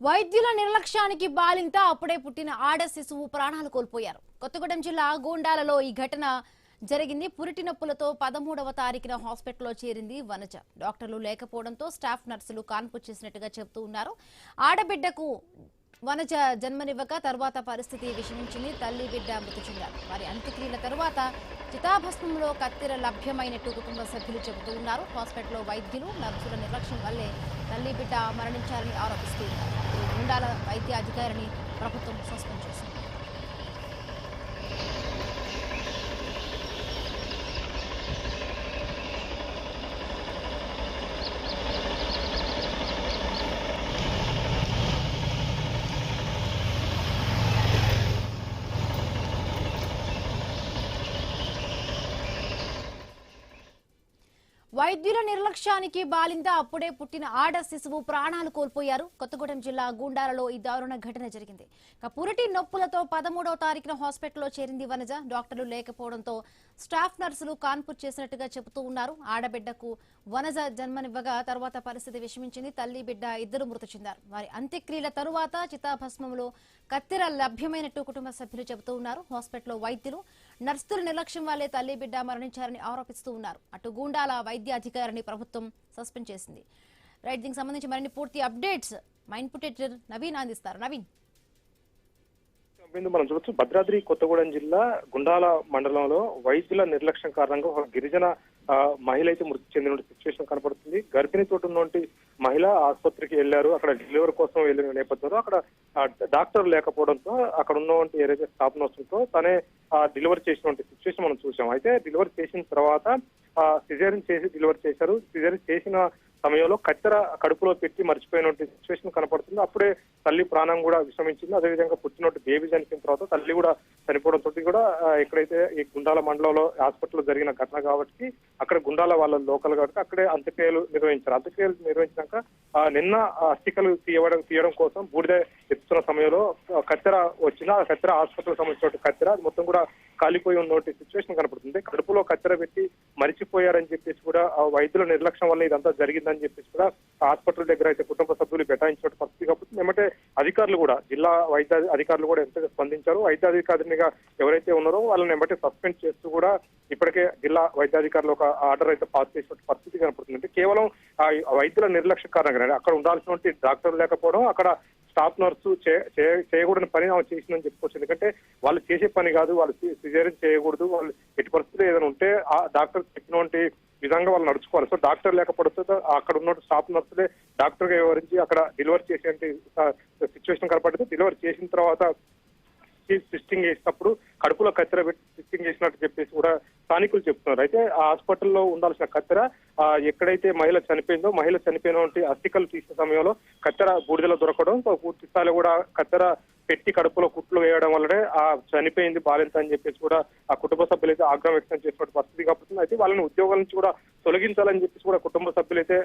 వైద్యుల నిర్లక్ష్యానికి బాలింత అప్పుడే పుట్టిన ఆడ శిశువు ప్రాణాలు కోల్పోయారు. కొత్తగూడెం జిల్లా గూండాలలో ఈ ఘటన జరిగింది. పురిటి నొప్పులతో 13వ తారీఖున హాస్పిటల్లో చేరింది వనజ. డాక్టర్లు లేకపోవడంతో స్టాఫ్ నర్సులు కాన్పు చేసినట్టుగా చెబుతూ ఉన్నారు. ఆడబిడ్డకు వనజ జన్మనివ్వక తర్వాత పరిస్థితి విషమించింది. తల్లి బిడ్డ మృతి చెందారు. వారి అంత్యక్రియల తరువాత చితాభస్మంలో కత్తెర లభ్యమైనట్టు కుటుంబ సభ్యులు చెబుతూ ఉన్నారు. హాస్పిటల్లో వైద్యులు నర్సుల నిర్లక్ష్యం వల్లే తల్లి బిడ్డ మరణించారని ఆరోపిస్తూ ఉన్నారు. గూండాల వైద్య అధికారిని ప్రభుత్వం సస్పెండ్ చేసింది. వైద్యుల నిర్లక్ష్యానికి బాలింత అప్పుడే పుట్టిన ఆడ శిశువు ప్రాణాలు కోల్పోయారు. కొత్తగూడెం జిల్లా గూండాలలో ఈ దారుణ ఘటన జరిగింది. పురిటి నొప్పులతో 13వ తారీఖున హాస్పిటల్లో చేరింది వనజ. డాక్టర్లు లేకపోవడంతో స్టాఫ్ నర్సులు కాన్పు చేసినట్టుగా చెబుతూ ఉన్నారు. ఆడబిడ్డకు వనజ జన్మనివ్వగా తర్వాత పరిస్థితి విషమించింది. తల్లి బిడ్డ ఇద్దరు మృతి చెందారు. వారి అంత్యక్రియల తరువాత చితాభస్మంలో కత్తెర లభ్యమైనట్టు కుటుంబ సభ్యులు చెబుతూ ఉన్నారు. హాస్పిటల్లో వైద్యులు నర్సుల నిర్లక్ష్యం వల్లే తల్లి బిడ్డ మరణించారని ఆరోపిస్తూ ఉన్నారు. అటు గూండాల వైద్య అధికారిని ప్రభుత్వం సస్పెండ్ చేసింది. రైట్, దీనికి సంబంధించి మరిన్ని పూర్తి అప్డేట్స్ మా ఇన్పుట్ ఎడిటర్ నవీన్ అందిస్తారు. నవీన్, మనం చూడొచ్చు, భద్రాద్రి కొత్తగూడెం జిల్లా గుండాల మండలంలో వైద్యుల నిర్లక్ష్యం కారణంగా ఒక గిరిజన మహిళ అయితే మృతి చెందిన సిచ్యువేషన్ కనపడుతుంది. గర్భిణితో ఉన్నటువంటి మహిళ ఆసుపత్రికి వెళ్లారు. అక్కడ డెలివరీ కోసం వెళ్ళిన నేపథ్యంలో అక్కడ డాక్టర్ లేకపోవడంతో అక్కడ ఉన్నటువంటి ఏదైతే స్టాఫ్ నర్సులతో తనే డెలివరీ చేసినటువంటి సిచ్యువేషన్ మనం చూసాం. అయితే డెలివరీ చేసిన తర్వాత సిజేరియన్ చేసి డెలివరీ చేశారు. సిజేరియన్ చేసిన సమయంలో కత్తెర కడుపులో పెట్టి మర్చిపోయినటువంటి సిచ్యువేషన్ కనపడుతుంది. అప్పుడే తల్లి ప్రాణం కూడా విషమించింది. అదేవిధంగా పుట్టినట్టు బేబీ చనిపోయిన తర్వాత తల్లి కూడా చనిపోవడంతో కూడా ఎక్కడైతే ఈ గుండాల మండలంలో హాస్పిటల్లో జరిగిన ఘటన కాబట్టి అక్కడ గుండాల వాళ్ళ లోకల్ కాబట్టి అక్కడే అంత్యక్రియలు నిర్వహించారు. అంత్యక్రియలు నిర్వహించాక నిన్న అస్థికలు తీయడం కోసం బూడిద ఎత్తుతున్న సమయంలో కత్తెర వచ్చిన ఆ కత్తెర హాస్పిటల్ సంబంధించిన కత్తెర అది మొత్తం కూడా కాలిపోయి ఉన్నటువంటి సిచ్యువేషన్ కనపడుతుంది. కడుపులో కత్తెర పెట్టి మరిచిపోయారని చెప్పేసి కూడా వైద్యుల నిర్లక్ష్యం వల్ల ఇదంతా జరిగిందని చెప్పేసి కూడా హాస్పిటల్ దగ్గర అయితే కుటుంబ సభ్యులు బెటాయించిన పరిస్థితి కాబట్టి ఏమంటే అధికారులు కూడా జిల్లా వైద్య అధికారులు కూడా ఎంతగా స్పందించారు. వైద్యాధికారినిగా ఎవరైతే ఉన్నారో వాళ్ళని ఏమంటే సస్పెండ్ చేస్తూ కూడా ఇప్పటికే జిల్లా వైద్యాధికారులు ఒక ఆర్డర్ అయితే పాస్ చేసిన పరిస్థితి కనపడుతుంది. అంటే కేవలం వైద్యుల నిర్లక్ష్య కారణంగా అక్కడ ఉండాల్సినటువంటి డాక్టర్ లేకపోవడం, అక్కడ స్టాఫ్ నర్సు చేయకూడని పని ఆమె చేసిందని చెప్పుకోవచ్చు. ఎందుకంటే వాళ్ళు చేసే పని కాదు, వాళ్ళు సిజేరియన్ చేయకూడదు, వాళ్ళు ఎట్టి పరిస్థితులు ఏదైనా ఉంటే ఆ డాక్టర్ చెప్పినటువంటి విధంగా వాళ్ళు నడుచుకోవాలి. సో డాక్టర్ లేకపోవడంతో అక్కడ ఉన్న స్టాఫ్ నర్సులే డాక్టర్ గా వివరించి అక్కడ డెలివరీ చేసే సిచ్యువేషన్ కనపడింది. డెలివరీ చేసిన తర్వాత సిస్టింగ్ చేసినప్పుడు కడుపులో కత్తెర పెట్టి సిస్టింగ్ చేసినట్టు చెప్పేసి కూడా స్థానికులు చెప్తున్నారు. అయితే ఆ హాస్పిటల్లో ఉండాల్సిన కత్తెర ఎక్కడైతే మహిళ చనిపోయిన అస్థికలు తీసిన సమయంలో కత్తెర బూడిదలో దొరకడం, పూర్తి స్థాయిలో కూడా కత్తెర పెట్టి కడుపులో కుట్లు వేయడం వల్లనే ఆ చనిపోయింది బాలింత అని చెప్పేసి కూడా ఆ కుటుంబ సభ్యులు అయితే ఆగ్రహం వ్యక్తం చేసిన పరిస్థితి కాబట్టి అయితే వాళ్ళని ఉద్యోగాల నుంచి కూడా తొలగించాలని చెప్పేసి కూడా కుటుంబ సభ్యులు అయితే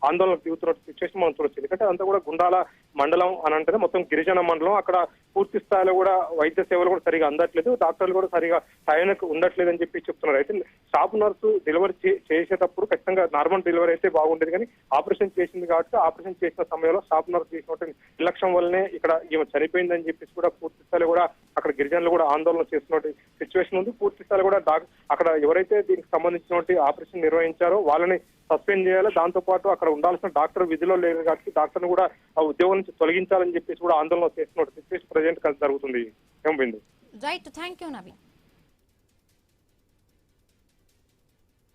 ఆందోళనకు దిగుతున్న సిచ్యువేషన్ మనం చూడొచ్చు. ఎందుకంటే అంతా కూడా గుండాల మండలం అని అంటే మొత్తం గిరిజన మండలం, అక్కడ పూర్తి స్థాయిలో కూడా వైద్య సేవలు కూడా సరిగా అందట్లేదు, డాక్టర్లు కూడా సరిగా టైంకు ఉండట్లేదు అని చెప్పి చెప్తున్నారు. అయితే స్టాఫ్ నర్సు డెలివరీ చేసేటప్పుడు ఖచ్చితంగా నార్మల్ డెలివరీ అయితే బాగుండేది, కానీ ఆపరేషన్ చేసింది కాబట్టి ఆపరేషన్ చేసిన సమయంలో స్టాఫ్ నర్సు చేసినటువంటి నిర్లక్ష్యం వల్లనే ఇక్కడ ఈమె చనిపోయిందని చెప్పేసి కూడా పూర్తి స్థాయిలో కూడా అక్కడ గిరిజనులు కూడా ఆందోళన చేస్తున్న సిచ్యువేషన్ ఉంది. పూర్తి స్థాయిలో కూడా అక్కడ ఎవరైతే దీనికి సంబంధించినటువంటి ఆపరేషన్ నిర్వహించారో వాళ్ళని సస్పెండ్ చేయాలి. దాంతో పాటు అక్కడ ఉండాల్సిన డాక్టర్ విధిలో లేదు కాబట్టి డాక్టర్ను కూడా ఆ ఉద్యోగం నుంచి తొలగించాలని చెప్పేసి కూడా ఆందోళన చేస్తున్న సిచ్యువేషన్ ప్రజెంట్ జరుగుతుంది. ఏం పోయింది. Right, thank you Naveen.